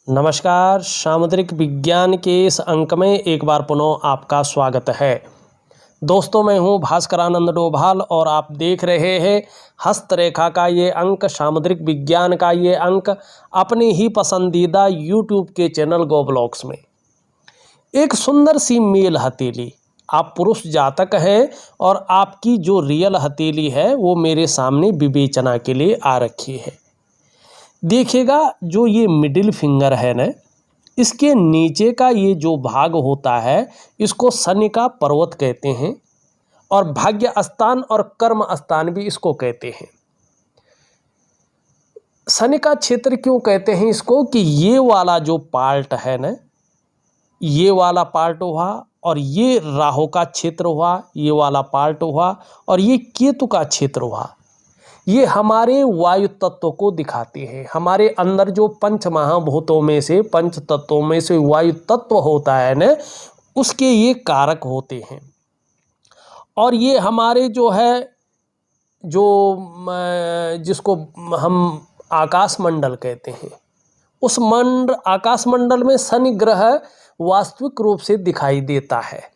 नमस्कार। सामुद्रिक विज्ञान के इस अंक में एक बार पुनः आपका स्वागत है। दोस्तों, मैं हूं भास्करानंद डोभाल और आप देख रहे हैं हस्तरेखा का ये अंक, सामुद्रिक विज्ञान का ये अंक अपनी ही पसंदीदा यूट्यूब के चैनल गो ब्लॉग्स में। एक सुंदर सी मेल हथेली, आप पुरुष जातक हैं और आपकी जो रियल हथेली है वो मेरे सामने विवेचना के लिए आ रखी है। देखिएगा, जो ये मिडिल फिंगर है ना, इसके नीचे का ये जो भाग होता है इसको शनि का पर्वत कहते हैं और भाग्य स्थान और कर्म स्थान भी इसको कहते हैं। शनि का क्षेत्र क्यों कहते हैं इसको कि ये वाला जो पार्ट है ना, ये वाला पार्ट हुआ और ये राहु का क्षेत्र हुआ, ये वाला पार्ट हुआ और ये केतु का क्षेत्र हुआ, ये हमारे वायु तत्व को दिखाते हैं। हमारे अंदर जो पंच महाभूतों में से, पंच तत्वों में से वायु तत्व होता है ना, उसके ये कारक होते हैं। और ये हमारे जो है, जिसको हम आकाश मंडल कहते हैं, उस आकाश मंडल में शनि ग्रह वास्तविक रूप से दिखाई देता है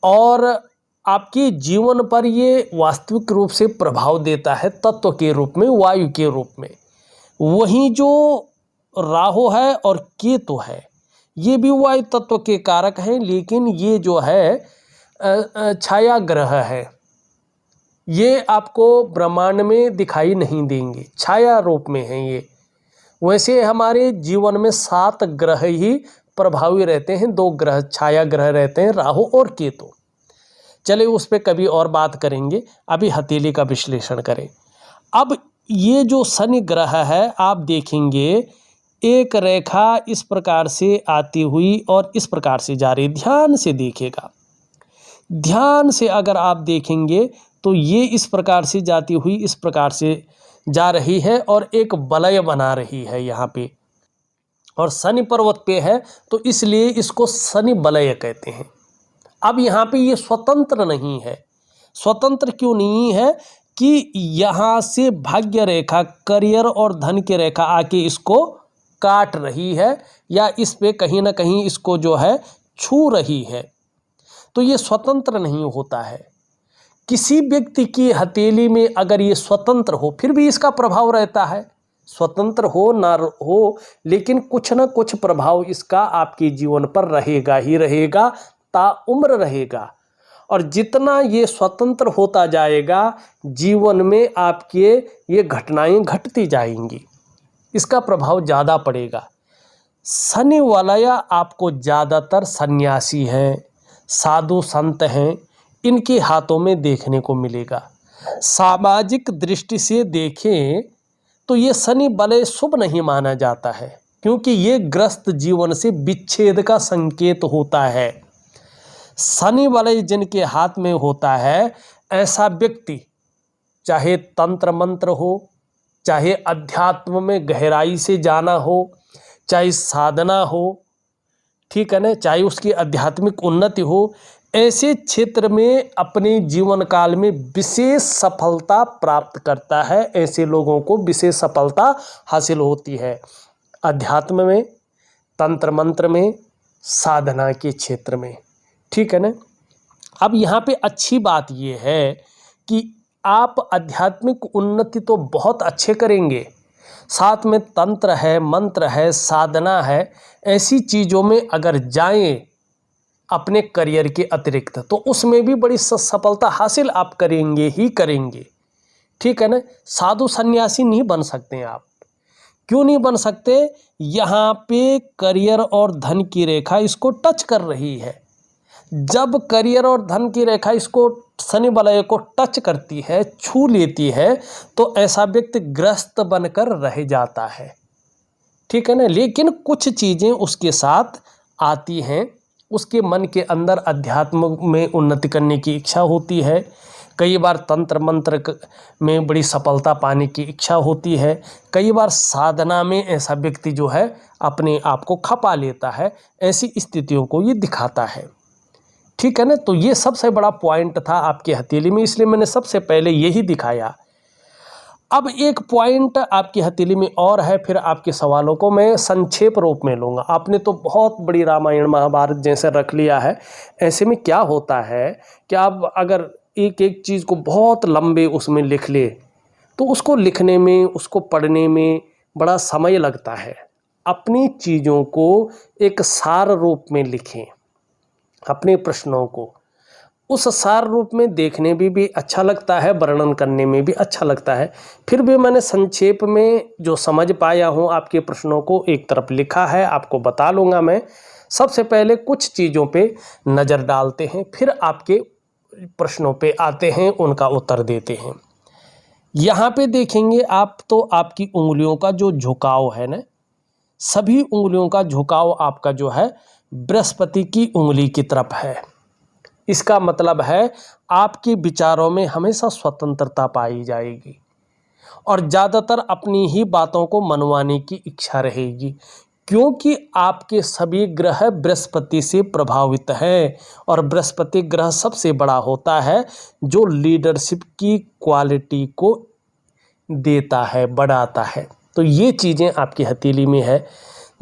और आपके जीवन पर ये वास्तविक रूप से प्रभाव देता है तत्व के रूप में, वायु के रूप में। वहीं जो राहु है और केतु है, ये भी वायु तत्व के कारक हैं, लेकिन ये जो है छाया ग्रह है। ये आपको ब्रह्मांड में दिखाई नहीं देंगे, छाया रूप में हैं ये। वैसे हमारे जीवन में 7 ग्रह ही प्रभावी रहते हैं, 2 ग्रह छाया ग्रह रहते हैं, राहु और केतु। चले उस पर कभी और बात करेंगे, अभी हथेली का विश्लेषण करें। अब ये जो शनि ग्रह है, आप देखेंगे एक रेखा इस प्रकार से आती हुई और इस प्रकार से जा रही। ध्यान से देखिएगा, ध्यान से अगर आप देखेंगे तो ये इस प्रकार से जाती हुई इस प्रकार से जा रही है और एक वलय बना रही है यहाँ पे, और शनि पर्वत पे है तो इसलिए इसको शनि वलय कहते हैं। अब यहाँ पे ये स्वतंत्र नहीं है। स्वतंत्र क्यों नहीं है कि यहाँ से भाग्य रेखा, करियर और धन की रेखा आके इसको काट रही है या इस पे कहीं ना कहीं इसको जो है छू रही है, तो ये स्वतंत्र नहीं होता है। किसी व्यक्ति की हथेली में अगर ये स्वतंत्र हो, फिर भी इसका प्रभाव रहता है। स्वतंत्र हो ना हो, लेकिन कुछ ना कुछ प्रभाव इसका आपके जीवन पर रहेगा ही रहेगा, ताउम्र रहेगा। और जितना ये स्वतंत्र होता जाएगा, जीवन में आपके ये घटनाएं घटती जाएंगी, इसका प्रभाव ज़्यादा पड़ेगा। शनि वलय आपको ज़्यादातर सन्यासी हैं, साधु संत हैं, इनके हाथों में देखने को मिलेगा। सामाजिक दृष्टि से देखें तो ये शनि वलय शुभ नहीं माना जाता है, क्योंकि ये ग्रस्त जीवन से विच्छेद का संकेत होता है। शनि वलय जिनके हाथ में होता है, ऐसा व्यक्ति चाहे तंत्र मंत्र हो, चाहे अध्यात्म में गहराई से जाना हो, चाहे साधना हो, ठीक है ना, चाहे उसकी आध्यात्मिक उन्नति हो, ऐसे क्षेत्र में अपने जीवन काल में विशेष सफलता प्राप्त करता है। ऐसे लोगों को विशेष सफलता हासिल होती है अध्यात्म में, तंत्र मंत्र में, साधना के क्षेत्र में, ठीक है ना। अब यहाँ पे अच्छी बात ये है कि आप आध्यात्मिक उन्नति तो बहुत अच्छे करेंगे, साथ में तंत्र है, मंत्र है, साधना है, ऐसी चीज़ों में अगर जाएं अपने करियर के अतिरिक्त, तो उसमें भी बड़ी सफलता हासिल आप करेंगे ही करेंगे, ठीक है ना। साधु सन्यासी नहीं बन सकते हैं आप। क्यों नहीं बन सकते? यहाँ पे करियर और धन की रेखा इसको टच कर रही है। जब करियर और धन की रेखा इसको, शनि वलय को टच करती है, छू लेती है, तो ऐसा व्यक्ति ग्रस्त बनकर रह जाता है, ठीक है ना। लेकिन कुछ चीज़ें उसके साथ आती हैं, उसके मन के अंदर अध्यात्म में उन्नति करने की इच्छा होती है, कई बार तंत्र मंत्र में बड़ी सफलता पाने की इच्छा होती है, कई बार साधना में ऐसा व्यक्ति जो है अपने आप को खपा लेता है। ऐसी स्थितियों को ये दिखाता है, ठीक है ना। तो ये सबसे बड़ा पॉइंट था आपके हथेली में, इसलिए मैंने सबसे पहले यही दिखाया। अब एक पॉइंट आपकी हथेली में और है, फिर आपके सवालों को मैं संक्षेप रूप में लूँगा। आपने तो बहुत बड़ी रामायण महाभारत जैसे रख लिया है। ऐसे में क्या होता है कि आप अगर एक एक चीज़ को बहुत लंबे उसमें लिख ले तो उसको लिखने में, उसको पढ़ने में बड़ा समय लगता है। अपनी चीज़ों को एक सार रूप में लिखें, अपने प्रश्नों को उस सार रूप में देखने में भी अच्छा लगता है, वर्णन करने में भी अच्छा लगता है। फिर भी मैंने संक्षेप में जो समझ पाया हूँ आपके प्रश्नों को एक तरफ लिखा है, आपको बता लूँगा मैं। सबसे पहले कुछ चीज़ों पे नज़र डालते हैं, फिर आपके प्रश्नों पे आते हैं, उनका उत्तर देते हैं। यहाँ पे देखेंगे आप तो आपकी उंगलियों का जो झुकाव है ना, सभी उंगलियों का झुकाव आपका जो है बृहस्पति की उंगली की तरफ है। इसका मतलब है आपके विचारों में हमेशा स्वतंत्रता पाई जाएगी और ज़्यादातर अपनी ही बातों को मनवाने की इच्छा रहेगी, क्योंकि आपके सभी ग्रह बृहस्पति से प्रभावित हैं और बृहस्पति ग्रह सबसे बड़ा होता है जो लीडरशिप की क्वालिटी को देता है, बढ़ाता है। तो ये चीज़ें आपकी हथेली में है।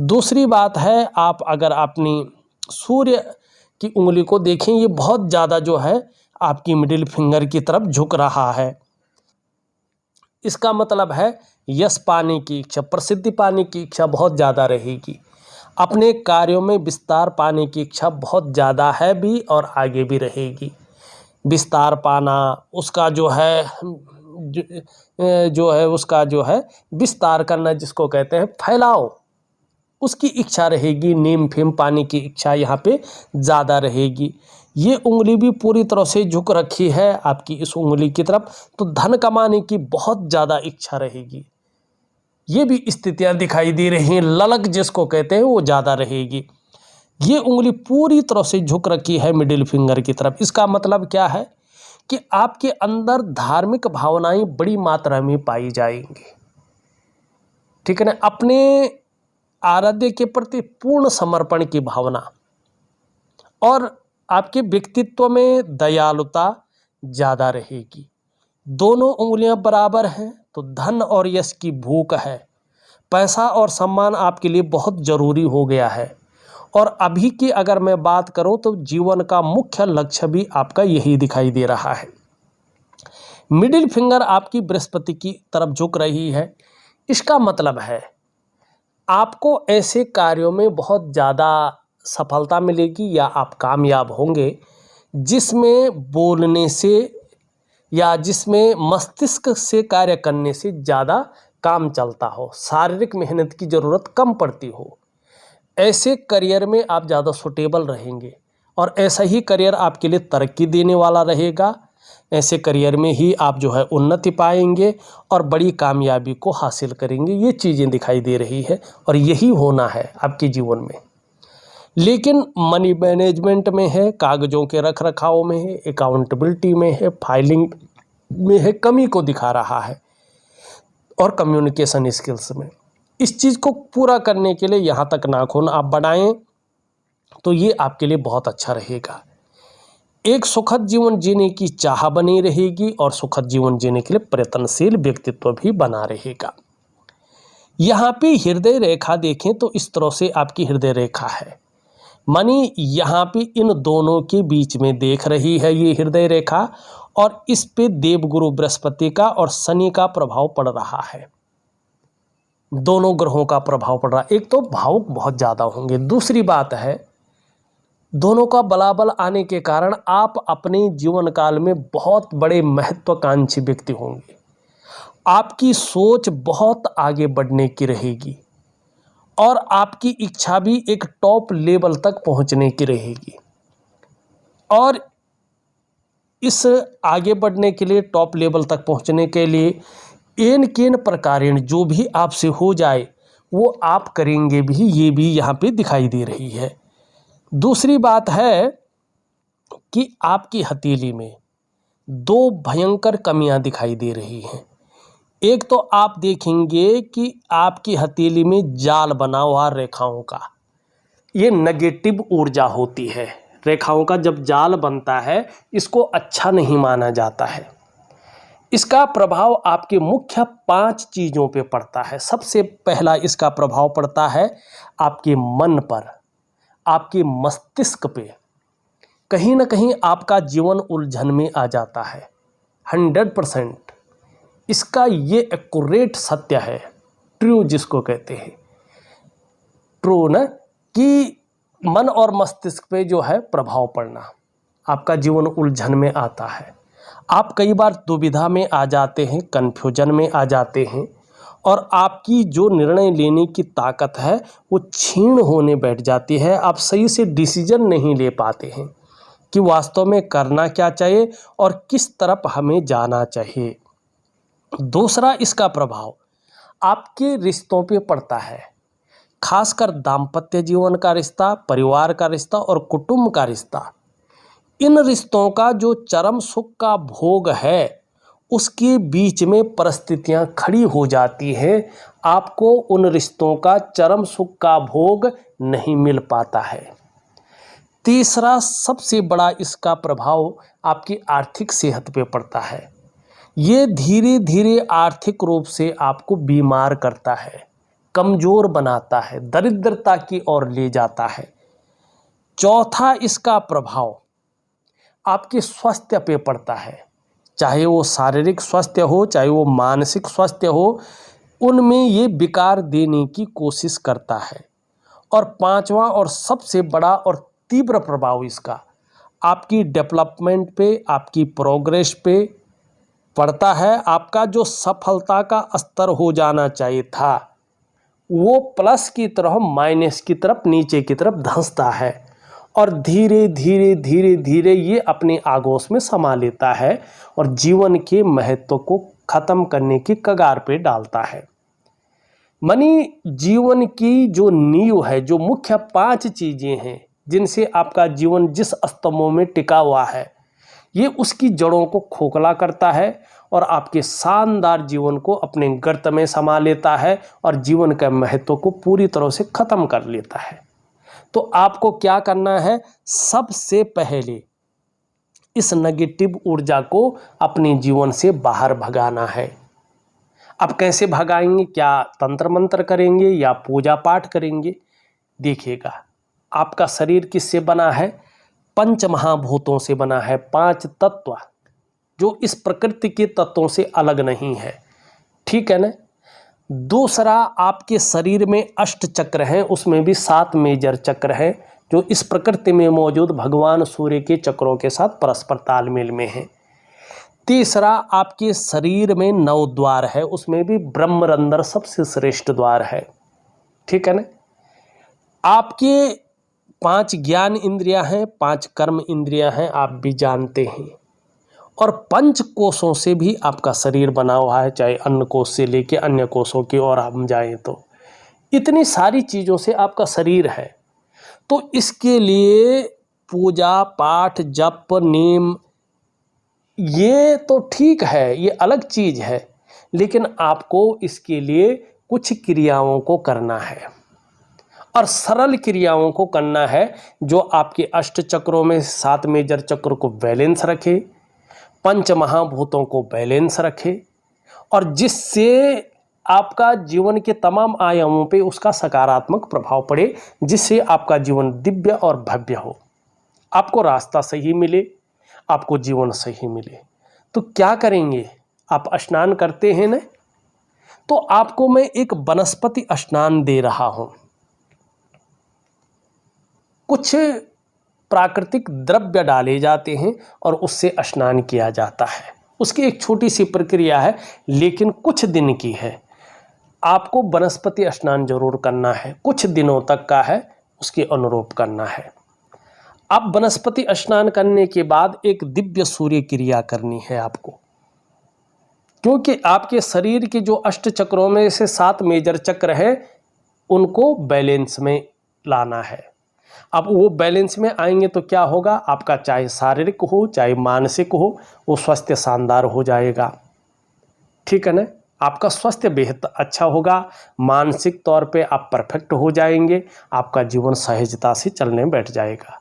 दूसरी बात है, आप अगर अपनी सूर्य की उंगली को देखें, ये बहुत ज़्यादा जो है आपकी मिडिल फिंगर की तरफ झुक रहा है। इसका मतलब है यश पाने की इच्छा, प्रसिद्धि पाने की इच्छा बहुत ज़्यादा रहेगी। अपने कार्यों में विस्तार पाने की इच्छा बहुत ज़्यादा है भी और आगे भी रहेगी। विस्तार पाना, उसका जो है उसका जो है विस्तार करना, जिसको कहते हैं फैलाव, उसकी इच्छा रहेगी। नेम फेम पाने की इच्छा यहाँ पे ज़्यादा रहेगी। ये उंगली भी पूरी तरह से झुक रखी है आपकी इस उंगली की तरफ, तो धन कमाने की बहुत ज़्यादा इच्छा रहेगी। ये भी स्थितियाँ दिखाई दे रही हैं। ललक जिसको कहते हैं वो ज़्यादा रहेगी। ये उंगली पूरी तरह से झुक रखी है मिडिल फिंगर की तरफ। इसका मतलब क्या है कि आपके अंदर धार्मिक भावनाएं बड़ी मात्रा में पाई जाएंगी, ठीक है ना। अपने आराध्य के प्रति पूर्ण समर्पण की भावना और आपके व्यक्तित्व में दयालुता ज़्यादा रहेगी। दोनों उंगलियां बराबर हैं तो धन और यश की भूख है। पैसा और सम्मान आपके लिए बहुत ज़रूरी हो गया है और अभी की अगर मैं बात करूं तो जीवन का मुख्य लक्ष्य भी आपका यही दिखाई दे रहा है। मिडिल फिंगर आपकी बृहस्पति की तरफ झुक रही है। इसका मतलब है आपको ऐसे कार्यों में बहुत ज़्यादा सफलता मिलेगी या आप कामयाब होंगे जिसमें बोलने से या जिसमें मस्तिष्क से कार्य करने से ज़्यादा काम चलता हो, शारीरिक मेहनत की ज़रूरत कम पड़ती हो। ऐसे करियर में आप ज़्यादा सुटेबल रहेंगे और ऐसा ही करियर आपके लिए तरक्की देने वाला रहेगा। ऐसे करियर में ही आप जो है उन्नति पाएंगे और बड़ी कामयाबी को हासिल करेंगे। ये चीज़ें दिखाई दे रही है और यही होना है आपके जीवन में। लेकिन मनी मैनेजमेंट में है, कागज़ों के रख रखाव में है, अकाउंटेबिलिटी में है, फाइलिंग में है, कमी को दिखा रहा है और कम्युनिकेशन स्किल्स में। इस चीज़ को पूरा करने के लिए यहाँ तक नाखून आप बढ़ाएं तो ये आपके लिए बहुत अच्छा रहेगा। एक सुखद जीवन जीने की चाह बनी रहेगी और सुखद जीवन जीने के लिए प्रयत्नशील व्यक्तित्व भी बना रहेगा। यहाँ पे हृदय रेखा देखें तो इस तरह से आपकी हृदय रेखा है, मानी यहाँ पे इन दोनों के बीच में देख रही है ये हृदय रेखा और इस पे देवगुरु बृहस्पति का और शनि का प्रभाव पड़ रहा है। दोनों ग्रहों का प्रभाव पड़ रहा है। एक तो भावुक बहुत ज़्यादा होंगे, दूसरी बात है दोनों का बलाबल आने के कारण आप अपने जीवन काल में बहुत बड़े महत्वाकांक्षी व्यक्ति होंगे। आपकी सोच बहुत आगे बढ़ने की रहेगी और आपकी इच्छा भी एक टॉप लेवल तक पहुंचने की रहेगी। और इस आगे बढ़ने के लिए, टॉप लेवल तक पहुंचने के लिए एन केन प्रकारेण जो भी आपसे हो जाए वो आप करेंगे भी, ये भी यहाँ पे दिखाई दे रही है। दूसरी बात है कि आपकी हथेली में दो भयंकर कमियां दिखाई दे रही हैं। एक तो आप देखेंगे कि आपकी हथेली में जाल बना हुआ रेखाओं का, ये नेगेटिव ऊर्जा होती है। रेखाओं का जब जाल बनता है इसको अच्छा नहीं माना जाता है। इसका प्रभाव आपके मुख्य 5 चीज़ों पे पड़ता है। सबसे पहला इसका प्रभाव पड़ता है आपके मन पर, आपके मस्तिष्क पे। कहीं ना कहीं आपका जीवन उलझन में आ जाता है। 100% इसका ये एक्यूरेट सत्य है, ट्रू जिसको कहते हैं, ट्रू ना, कि मन और मस्तिष्क पे जो है प्रभाव पड़ना, आपका जीवन उलझन में आता है। आप कई बार दुविधा में आ जाते हैं, कन्फ्यूजन में आ जाते हैं, और आपकी जो निर्णय लेने की ताकत है वो क्षीण होने बैठ जाती है। आप सही से डिसीजन नहीं ले पाते हैं कि वास्तव में करना क्या चाहिए और किस तरफ हमें जाना चाहिए। दूसरा इसका प्रभाव आपके रिश्तों पे पड़ता है, खासकर दाम्पत्य जीवन का रिश्ता, परिवार का रिश्ता और कुटुंब का रिश्ता। इन रिश्तों का जो चरम सुख का भोग है उसके बीच में परिस्थितियां खड़ी हो जाती हैं। आपको उन रिश्तों का चरम सुख का भोग नहीं मिल पाता है। तीसरा सबसे बड़ा इसका प्रभाव आपकी आर्थिक सेहत पे पड़ता है। ये धीरे धीरे आर्थिक रूप से आपको बीमार करता है, कमज़ोर बनाता है, दरिद्रता की ओर ले जाता है। चौथा इसका प्रभाव आपके स्वास्थ्य पे पड़ता है, चाहे वो शारीरिक स्वास्थ्य हो, चाहे वो मानसिक स्वास्थ्य हो, उनमें ये विकार देने की कोशिश करता है। और पांचवा और सबसे बड़ा और तीव्र प्रभाव इसका आपकी डेवलपमेंट पे, आपकी प्रोग्रेस पे पड़ता है। आपका जो सफलता का स्तर हो जाना चाहिए था वो प्लस की तरफ माइनस की तरफ, नीचे की तरफ धंसता है, और धीरे धीरे धीरे धीरे ये अपने आगोश में समा लेता है और जीवन के महत्व को ख़त्म करने की कगार पे डालता है। मानी जीवन की जो नींव है, जो मुख्य 5 चीज़ें हैं जिनसे आपका जीवन जिस स्तंभों में टिका हुआ है, ये उसकी जड़ों को खोखला करता है और आपके शानदार जीवन को अपने गर्त में समा लेता है और जीवन के महत्व को पूरी तरह से ख़त्म कर लेता है। तो आपको क्या करना है? सबसे पहले इस नेगेटिव ऊर्जा को अपने जीवन से बाहर भगाना है। अब कैसे भगाएंगे? क्या तंत्र मंत्र करेंगे या पूजा पाठ करेंगे? देखिएगा, आपका शरीर किससे बना है? 5 महाभूतों से बना है, 5 तत्व, जो इस प्रकृति के तत्वों से अलग नहीं है। ठीक है ना? दूसरा, आपके शरीर में 8 चक्र हैं, उसमें भी 7 मेजर चक्र हैं जो इस प्रकृति में मौजूद भगवान सूर्य के चक्रों के साथ परस्पर तालमेल में हैं। तीसरा, आपके शरीर में 9 द्वार है, उसमें भी ब्रह्मरंध्र सबसे श्रेष्ठ द्वार है। ठीक है ना? आपके 5 ज्ञान इंद्रियां हैं, 5 कर्म इंद्रियां हैं, आप भी जानते हैं। और 5 कोषों से भी आपका शरीर बना हुआ है, चाहे अन्न कोष से लेके अन्य कोषों की ओर हम जाएं तो इतनी सारी चीज़ों से आपका शरीर है। तो इसके लिए पूजा पाठ, जप, नेम, ये तो ठीक है, ये अलग चीज़ है, लेकिन आपको इसके लिए कुछ क्रियाओं को करना है और सरल क्रियाओं को करना है जो आपके 8 चक्रों में 7 मेजर चक्र को बैलेंस रखे, 5 महाभूतों को बैलेंस रखे, और जिससे आपका जीवन के तमाम आयामों पे उसका सकारात्मक प्रभाव पड़े, जिससे आपका जीवन दिव्य और भव्य हो, आपको रास्ता सही मिले, आपको जीवन सही मिले। तो क्या करेंगे? आप स्नान करते हैं ना, तो आपको मैं एक वनस्पति स्नान दे रहा हूँ। कुछ प्राकृतिक द्रव्य डाले जाते हैं और उससे स्नान किया जाता है। उसकी एक छोटी सी प्रक्रिया है, लेकिन कुछ दिन की है। आपको वनस्पति स्नान जरूर करना है, कुछ दिनों तक का है, उसके अनुरूप करना है। अब वनस्पति स्नान करने के बाद एक दिव्य सूर्य क्रिया करनी है आपको, क्योंकि आपके शरीर के जो 8 चक्रों में से 7 मेजर चक्र हैं उनको बैलेंस में लाना है। अब वो बैलेंस में आएंगे तो क्या होगा? आपका चाहे शारीरिक हो चाहे मानसिक हो, वो स्वास्थ्य शानदार हो जाएगा। ठीक है ना? आपका स्वास्थ्य बेहद अच्छा होगा, मानसिक तौर पे आप परफेक्ट हो जाएंगे, आपका जीवन सहजता से चलने बैठ जाएगा।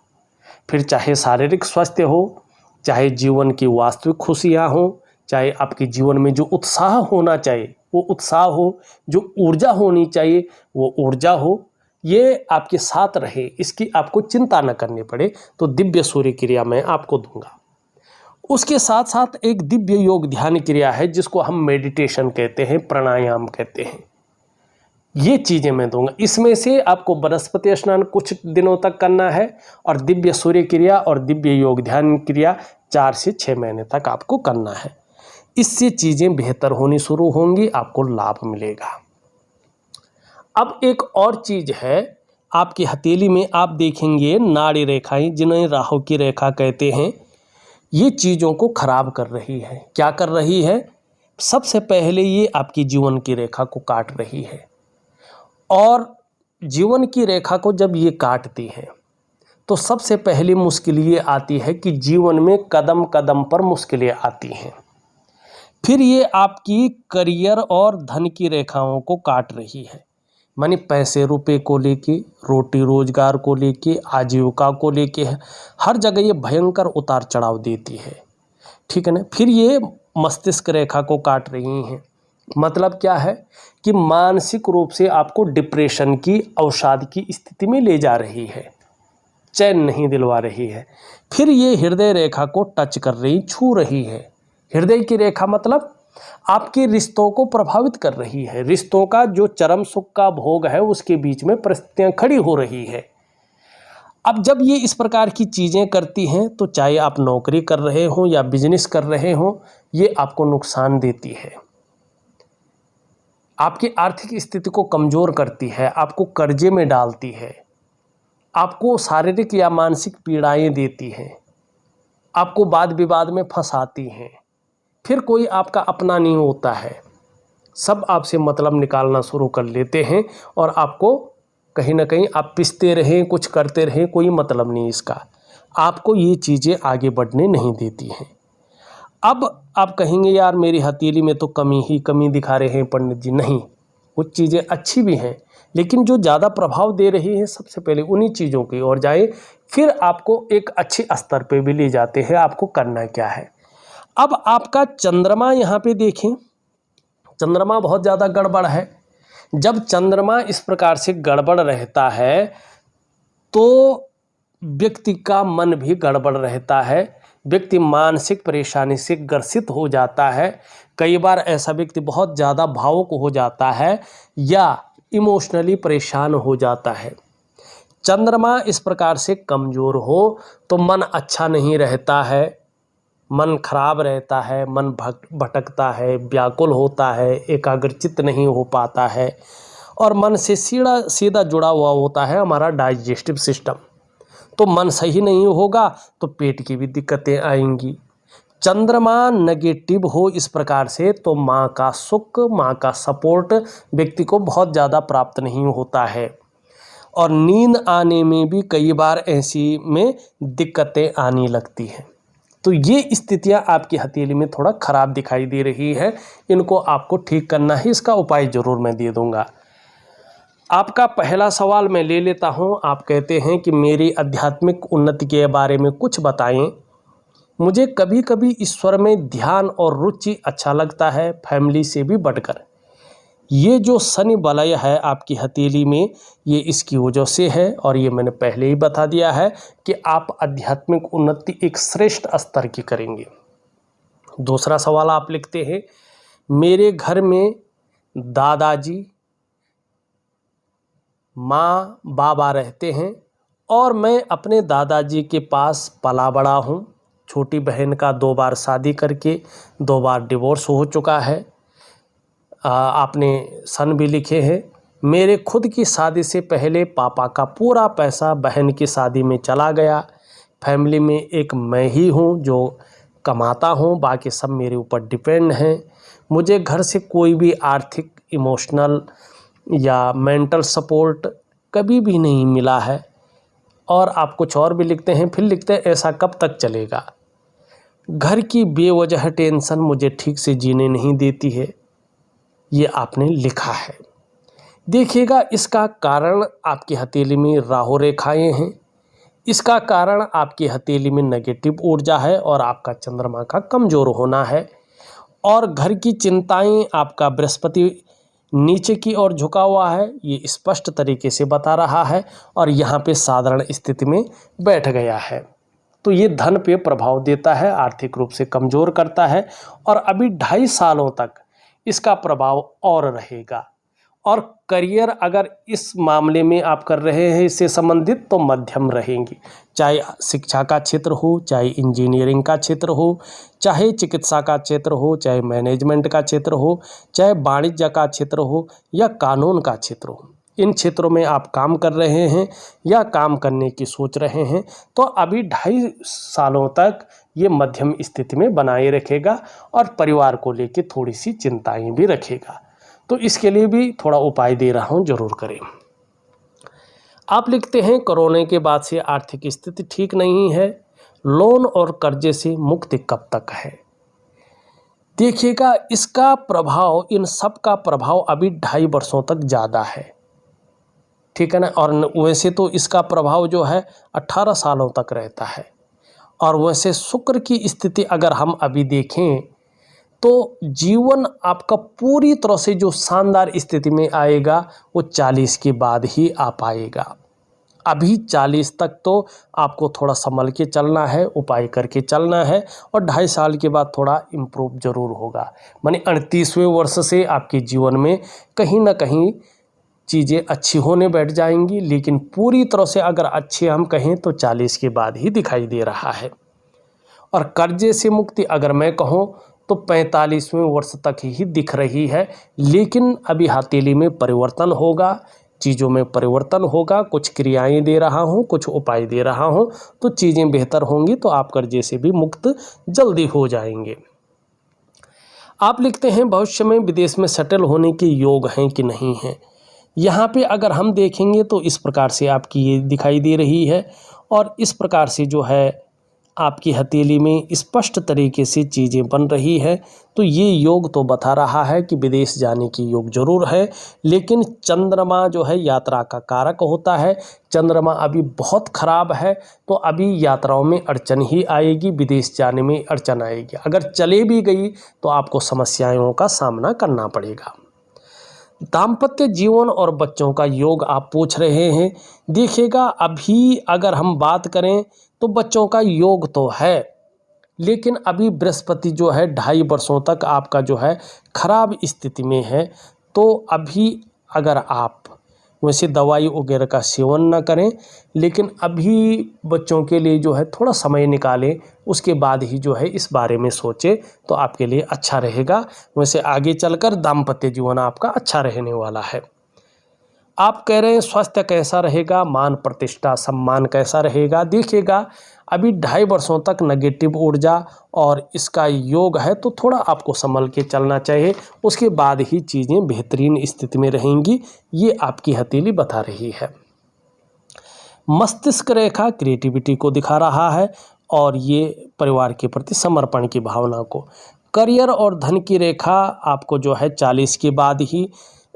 फिर चाहे शारीरिक स्वास्थ्य हो, चाहे जीवन की वास्तविक खुशियाँ हों, चाहे आपके जीवन में जो उत्साह होना चाहिए वो उत्साह हो, जो ऊर्जा होनी चाहिए वो ऊर्जा हो, ये आपके साथ रहे, इसकी आपको चिंता न करनी पड़े, तो दिव्य सूर्य क्रिया मैं आपको दूंगा। उसके साथ साथ एक दिव्य योग ध्यान क्रिया है जिसको हम मेडिटेशन कहते हैं, प्राणायाम कहते हैं, ये चीज़ें मैं दूंगा। इसमें से आपको वनस्पति स्नान कुछ दिनों तक करना है और दिव्य सूर्य क्रिया और दिव्य योग ध्यान क्रिया 4 से 6 महीने तक आपको करना है। इससे चीज़ें बेहतर होनी शुरू होंगी, आपको लाभ मिलेगा। अब एक और चीज़ है, आपकी हथेली में आप देखेंगे नाड़ी रेखाएं, जिन्हें राहु की रेखा कहते हैं, ये चीज़ों को खराब कर रही है। क्या कर रही है? सबसे पहले ये आपकी जीवन की रेखा को काट रही है, और जीवन की रेखा को जब ये काटती है तो सबसे पहली मुश्किल ये आती है कि जीवन में कदम कदम पर मुश्किलें आती हैं। फिर ये आपकी करियर और धन की रेखाओं को काट रही है, मानी पैसे रुपए को लेके, रोटी रोजगार को लेके, आजीविका को लेके, हर जगह ये भयंकर उतार चढ़ाव देती है, ठीक है ना। फिर ये मस्तिष्क रेखा को काट रही हैं। मतलब क्या है कि मानसिक रूप से आपको डिप्रेशन की, अवसाद की स्थिति में ले जा रही है, चैन नहीं दिलवा रही है। फिर ये हृदय रेखा को टच कर रही, छू रही है। हृदय की रेखा मतलब आपके रिश्तों को प्रभावित कर रही है, रिश्तों का जो चरम सुख का भोग है उसके बीच में परिस्थितियां खड़ी हो रही है। अब जब ये इस प्रकार की चीज़ें करती हैं तो चाहे आप नौकरी कर रहे हो या बिजनेस कर रहे हो, ये आपको नुकसान देती है, आपकी आर्थिक स्थिति को कमज़ोर करती है, आपको कर्जे में डालती है, आपको शारीरिक या मानसिक पीड़ाएं देती हैं, आपको वाद विवाद में फंसाती हैं। फिर कोई आपका अपना नहीं होता है, सब आपसे मतलब निकालना शुरू कर लेते हैं और आपको कहीं ना कहीं आप पिसते रहें, कुछ करते रहें, कोई मतलब नहीं इसका, आपको ये चीज़ें आगे बढ़ने नहीं देती हैं। अब आप कहेंगे यार मेरी हथेली में तो कमी ही कमी दिखा रहे हैं पंडित जी। नहीं, कुछ चीज़ें अच्छी भी हैं, लेकिन जो ज़्यादा प्रभाव दे रही है सबसे पहले उन्हीं चीज़ों की ओर जाए, फिर आपको एक अच्छे स्तर पे भी ले जाते हैं। आपको करना क्या है, अब आपका चंद्रमा यहाँ पे देखें, चंद्रमा बहुत ज़्यादा गड़बड़ है। जब चंद्रमा इस प्रकार से गड़बड़ रहता है तो व्यक्ति का मन भी गड़बड़ रहता है, व्यक्ति मानसिक परेशानी से ग्रसित हो जाता है। कई बार ऐसा व्यक्ति बहुत ज़्यादा भावुक हो जाता है या इमोशनली परेशान हो जाता है। चंद्रमा इस प्रकार से कमज़ोर हो तो मन अच्छा नहीं रहता है, मन खराब रहता है, मन भटकता है, व्याकुल होता है, एकाग्रचित नहीं हो पाता है, और मन से सीधा जुड़ा हुआ होता है हमारा डाइजेस्टिव सिस्टम। तो मन सही नहीं होगा तो पेट की भी दिक्कतें आएंगी। चंद्रमा नेगेटिव हो इस प्रकार से तो माँ का सुख, माँ का सपोर्ट व्यक्ति को बहुत ज़्यादा प्राप्त नहीं होता है, और नींद आने में भी कई बार ऐसी में दिक्कतें आने लगती हैं। तो ये स्थितियाँ आपकी हथेली में थोड़ा ख़राब दिखाई दे रही है, इनको आपको ठीक करना है। इसका उपाय ज़रूर मैं दे दूँगा। आपका पहला सवाल मैं ले लेता हूँ। आप कहते हैं कि मेरी आध्यात्मिक उन्नति के बारे में कुछ बताएं। मुझे कभी कभी ईश्वर में ध्यान और रुचि अच्छा लगता है, फैमिली से भी बढ़कर। ये जो शनि वलय है आपकी हथेली में, ये इसकी वजह से है, और ये मैंने पहले ही बता दिया है कि आप आध्यात्मिक उन्नति एक श्रेष्ठ स्तर की करेंगे। दूसरा सवाल आप लिखते हैं, मेरे घर में दादाजी, माँ, बाबा रहते हैं और मैं अपने दादाजी के पास पला बड़ा हूँ। छोटी बहन का 2 बार शादी करके 2 बार डिवोर्स हो चुका है। आपने सन भी लिखे हैं। मेरे खुद की शादी से पहले पापा का पूरा पैसा बहन की शादी में चला गया। फैमिली में एक मैं ही हूँ जो कमाता हूँ, बाकी सब मेरे ऊपर डिपेंड हैं। मुझे घर से कोई भी आर्थिक, इमोशनल या मेंटल सपोर्ट कभी भी नहीं मिला है। और आप कुछ और भी लिखते हैं, फिर लिखते हैं ऐसा कब तक चलेगा। घर की बेवजह टेंशन मुझे ठीक से जीने नहीं देती है, ये आपने लिखा है। देखिएगा, इसका कारण आपकी हथेली में राहु रेखाएं हैं, इसका कारण आपकी हथेली में नेगेटिव ऊर्जा है और आपका चंद्रमा का कमज़ोर होना है। और घर की चिंताएं आपका बृहस्पति नीचे की ओर झुका हुआ है, ये स्पष्ट तरीके से बता रहा है, और यहाँ पे साधारण स्थिति में बैठ गया है। तो ये धन पे प्रभाव देता है, आर्थिक रूप से कमज़ोर करता है, और अभी 2.5 सालों तक इसका प्रभाव और रहेगा। और करियर अगर इस मामले में आप कर रहे हैं इससे संबंधित, तो मध्यम रहेंगी, चाहे शिक्षा का क्षेत्र हो, चाहे इंजीनियरिंग का क्षेत्र हो, चाहे चिकित्सा का क्षेत्र हो, चाहे मैनेजमेंट का क्षेत्र हो, चाहे वाणिज्य का क्षेत्र हो, या कानून का क्षेत्र हो। इन क्षेत्रों में आप काम कर रहे हैं या काम करने की सोच रहे हैं, तो अभी 2.5 सालों तक ये मध्यम स्थिति में बनाए रखेगा, और परिवार को लेकर थोड़ी सी चिंताएं भी रखेगा। तो इसके लिए भी थोड़ा उपाय दे रहा हूँ, जरूर करें। आप लिखते हैं कोरोना के बाद से आर्थिक स्थिति ठीक नहीं है, लोन और कर्जे से मुक्ति कब तक है। देखिएगा, इसका प्रभाव, इन सब का प्रभाव अभी 2.5 वर्षों तक ज़्यादा है, ठीक है ना। और वैसे तो इसका प्रभाव जो है 18 सालों तक रहता है। और वैसे शुक्र की स्थिति अगर हम अभी देखें तो जीवन आपका पूरी तरह से जो शानदार स्थिति में आएगा वो 40 के बाद ही आ पाएगा। अभी 40 तक तो आपको थोड़ा संभल के चलना है, उपाय करके चलना है, और 2.5 साल के बाद थोड़ा इम्प्रूव जरूर होगा। माने 38वें वर्ष से आपके जीवन में कहीं ना कहीं चीज़ें अच्छी होने बैठ जाएंगी, लेकिन पूरी तरह से अगर अच्छे हम कहें तो 40 के बाद ही दिखाई दे रहा है। और कर्जे से मुक्ति अगर मैं कहूँ तो 45वें वर्ष तक ही दिख रही है, लेकिन अभी हथेली में परिवर्तन होगा, चीज़ों में परिवर्तन होगा। कुछ क्रियाएं दे रहा हूँ, कुछ उपाय दे रहा हूँ, तो चीज़ें बेहतर होंगी, तो आप कर्जे से भी मुक्त जल्दी हो जाएंगे। आप लिखते हैं भविष्य में विदेश में सेटल होने के योग हैं कि नहीं हैं। यहाँ पे अगर हम देखेंगे तो इस प्रकार से आपकी ये दिखाई दे रही है, और इस प्रकार से जो है आपकी हथेली में स्पष्ट तरीके से चीज़ें बन रही है। तो ये योग तो बता रहा है कि विदेश जाने की योग जरूर है, लेकिन चंद्रमा जो है यात्रा का कारक होता है। चंद्रमा अभी बहुत खराब है, तो अभी यात्राओं में अड़चन ही आएगी, विदेश जाने में अड़चन आएगी। अगर चले भी गई तो आपको समस्याओं का सामना करना पड़ेगा। दाम्पत्य जीवन और बच्चों का योग आप पूछ रहे हैं। देखिएगा, अभी अगर हम बात करें तो बच्चों का योग तो है, लेकिन अभी बृहस्पति जो है 2.5 वर्षों तक आपका जो है खराब स्थिति में है। तो अभी अगर आप वैसे दवाई वगैरह का सेवन ना करें, लेकिन अभी बच्चों के लिए जो है थोड़ा समय निकालें, उसके बाद ही जो है इस बारे में सोचें, तो आपके लिए अच्छा रहेगा। वैसे आगे चलकर दाम्पत्य जीवन आपका अच्छा रहने वाला है। आप कह रहे हैं स्वास्थ्य कैसा रहेगा, मान प्रतिष्ठा सम्मान कैसा रहेगा। देखिएगा, अभी 2.5 वर्षों तक नेगेटिव ऊर्जा और इसका योग है, तो थोड़ा आपको संभल के चलना चाहिए, उसके बाद ही चीज़ें बेहतरीन स्थिति में रहेंगी। ये आपकी हथेली बता रही है। मस्तिष्क रेखा क्रिएटिविटी को दिखा रहा है, और ये परिवार के प्रति समर्पण की भावना को। करियर और धन की रेखा आपको जो है 40 के बाद ही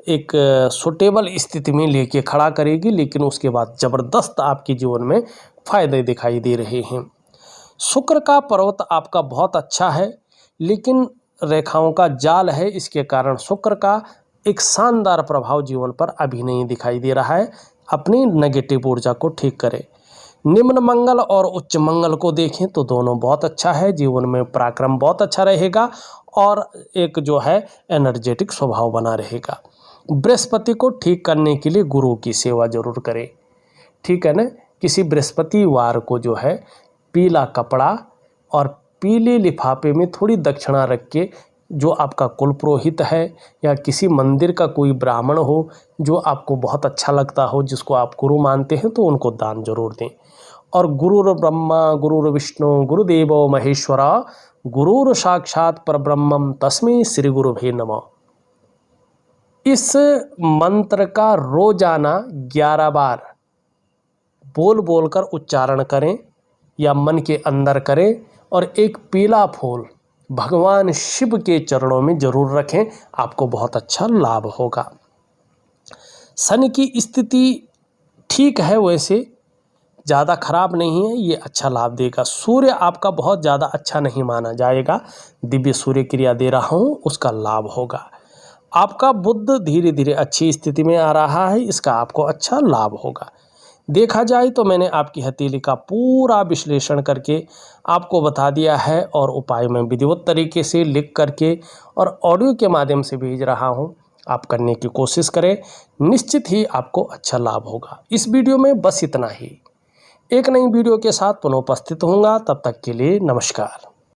एक सुटेबल स्थिति में लेके खड़ा करेगी, लेकिन उसके बाद ज़बरदस्त आपके जीवन में फायदे दिखाई दे रहे हैं। शुक्र का पर्वत आपका बहुत अच्छा है, लेकिन रेखाओं का जाल है, इसके कारण शुक्र का एक शानदार प्रभाव जीवन पर अभी नहीं दिखाई दे रहा है। अपनी नेगेटिव ऊर्जा को ठीक करें। निम्न मंगल और उच्च मंगल को देखें तो दोनों बहुत अच्छा है, जीवन में पराक्रम बहुत अच्छा रहेगा, और एक जो है एनर्जेटिक स्वभाव बना रहेगा। बृहस्पति को ठीक करने के लिए गुरु की सेवा जरूर करें, ठीक है ना। किसी बृहस्पतिवार को जो है पीला कपड़ा और पीले लिफाफे में थोड़ी दक्षिणा रख के, जो आपका कुल पुरोहित है या किसी मंदिर का कोई ब्राह्मण हो जो आपको बहुत अच्छा लगता हो, जिसको आप गुरु मानते हैं, तो उनको दान जरूर दें। और गुरुर ब्रह्मा गुरुर विष्णु गुरुदेवो महेश्वरा गुरुर साक्षात परब्रह्मम तस्मै श्री गुरुभे नमः। इस मंत्र का रोजाना 11 बार बोल बोलकर उच्चारण करें या मन के अंदर करें, और एक पीला फूल भगवान शिव के चरणों में जरूर रखें, आपको बहुत अच्छा लाभ होगा। शनि की स्थिति ठीक है, वैसे ज़्यादा खराब नहीं है, ये अच्छा लाभ देगा। सूर्य आपका बहुत ज़्यादा अच्छा नहीं माना जाएगा, दिव्य सूर्य क्रिया दे रहा हूँ, उसका लाभ होगा। आपका बुध धीरे धीरे अच्छी स्थिति में आ रहा है, इसका आपको अच्छा लाभ होगा। देखा जाए तो मैंने आपकी हथेली का पूरा विश्लेषण करके आपको बता दिया है और उपाय मैं विधिवत तरीके से लिख करके और ऑडियो के माध्यम से भेज रहा हूँ। आप करने की कोशिश करें, निश्चित ही आपको अच्छा लाभ होगा। इस वीडियो में बस इतना ही। एक नई वीडियो के साथ पुनः उपस्थित होऊंगा, तब तक के लिए नमस्कार।